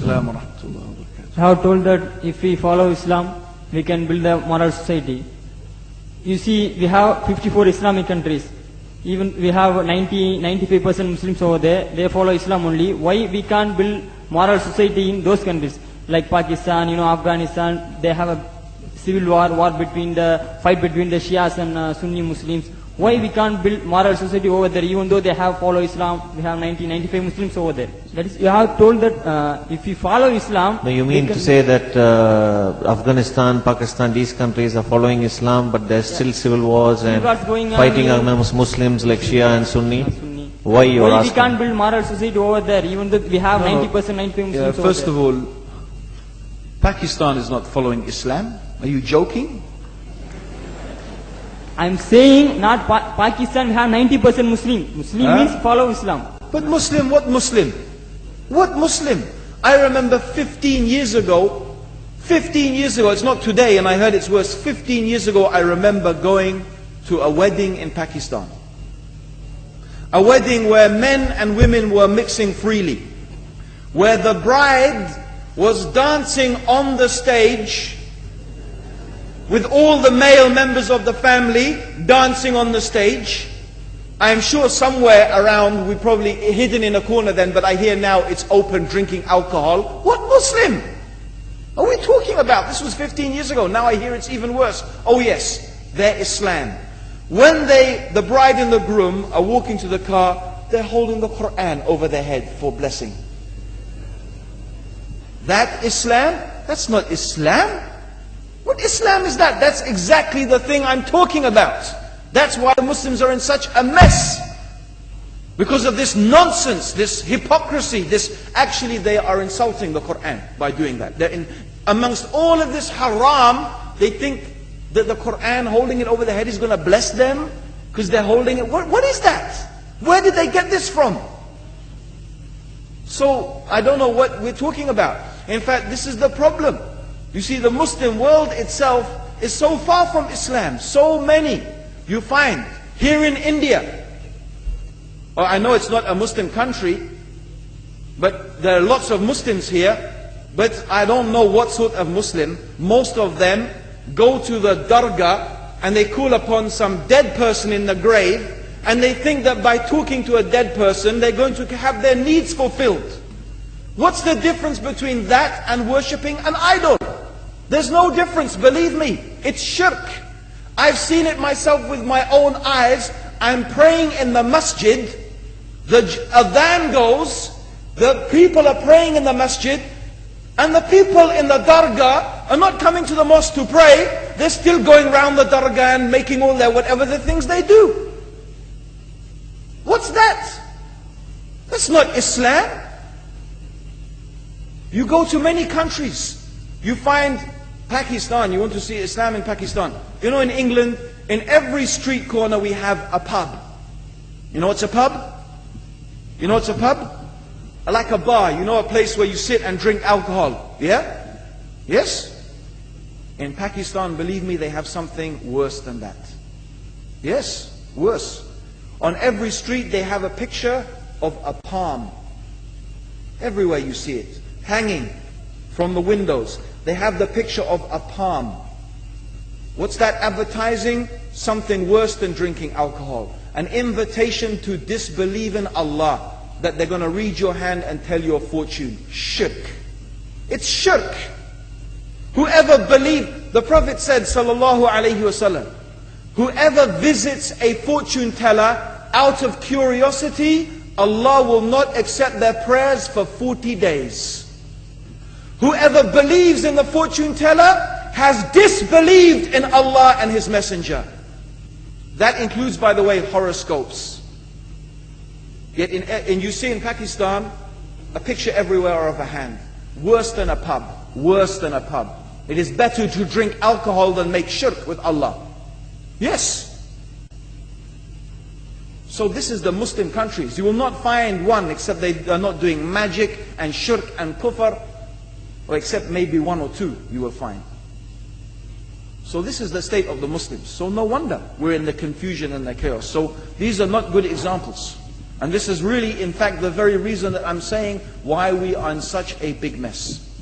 As-salamu wa rahmatullahi wa barakatuh. I have told that if we follow Islam, we can build a moral society. You see, we have 54 Islamic countries. Even we have 95% Muslims over there. They follow Islam only. Why we can't build moral society in those countries? Like Pakistan, Afghanistan, they have a civil war between the Shias and Sunni Muslims. Why we can't build moral society over there, even though they have follow Islam? We have 95 Muslims over there. That is, you have told that if we follow Islam. No, you mean to say that Afghanistan, Pakistan, these countries are following Islam, but there's still civil wars and fighting amongst Muslims like Shia and Sunni? Why you are asking? We can't build moral society over there, even though we have 90%, 95 Muslims over there. First of all, Pakistan is not following Islam. Are you joking? I'm saying not Pakistan, we have 90% Muslim. Muslim means follow Islam. But Muslim, what Muslim? What Muslim? I remember 15 years ago, it's not today and I heard it's worse, 15 years ago I remember going to a wedding in Pakistan. A wedding where men and women were mixing freely. Where the bride was dancing on the stage with all the male members of the family dancing on the stage. I am sure somewhere around, we probably hidden in a corner then, but I hear now it's open, drinking alcohol. What Muslim are we talking about? This was 15 years ago. Now I hear it's even worse. Oh yes, they're Islam. When the bride and the groom are walking to the car, they're holding the Quran over their head for blessing. That Islam? That's not Islam. What Islam is that? That's exactly the thing I'm talking about. That's why the Muslims are in such a mess. Because of this nonsense, this hypocrisy, actually they are insulting the Quran by doing that. Amongst all of this haram, they think that the Quran, holding it over their head, is going to bless them because they're holding it. What is that? Where did they get this from? So, I don't know what we're talking about. In fact, this is the problem. You see, the Muslim world itself is so far from Islam. So many you find here in India. Well, I know it's not a Muslim country, but there are lots of Muslims here. But I don't know what sort of Muslim. Most of them go to the dargah and they call upon some dead person in the grave, and they think that by talking to a dead person they're going to have their needs fulfilled. What's the difference between that and worshipping an idol? There's no difference, believe me. It's shirk. I've seen it myself with my own eyes. I'm praying in the masjid. The adhan goes. The people are praying in the masjid. And the people in the dargah are not coming to the mosque to pray. They're still going around the dargah and making all their whatever the things they do. What's that? That's not Islam. You go to many countries. You find Pakistan, you want to see Islam in Pakistan. You know, in England, in every street corner we have a pub. You know what's a pub? You know what's a pub? Like a bar, you know, a place where you sit and drink alcohol. Yeah? Yes? In Pakistan, believe me, they have something worse than that. Yes, worse. On every street they have a picture of a palm. Everywhere you see it, hanging from the windows. They have the picture of a palm. What's that advertising? Something worse than drinking alcohol. An invitation to disbelieve in Allah. That they're going to read your hand and tell your fortune. Shirk. It's shirk. Whoever believed, the Prophet said, sallallahu alayhi wasallam, whoever visits a fortune teller out of curiosity, Allah will not accept their prayers for 40 days. Whoever believes in the fortune teller has disbelieved in Allah and His Messenger. That includes, by the way, horoscopes. Yet you see in Pakistan, a picture everywhere of a hand. Worse than a pub. Worse than a pub. It is better to drink alcohol than make shirk with Allah. Yes. So this is the Muslim countries. You will not find one except they are not doing magic and shirk and kufr. Or except maybe one or two you will find. So this is the state of the Muslims. So no wonder we're in the confusion and the chaos. So these are not good examples. And this is really, in fact, the very reason that I'm saying why we are in such a big mess.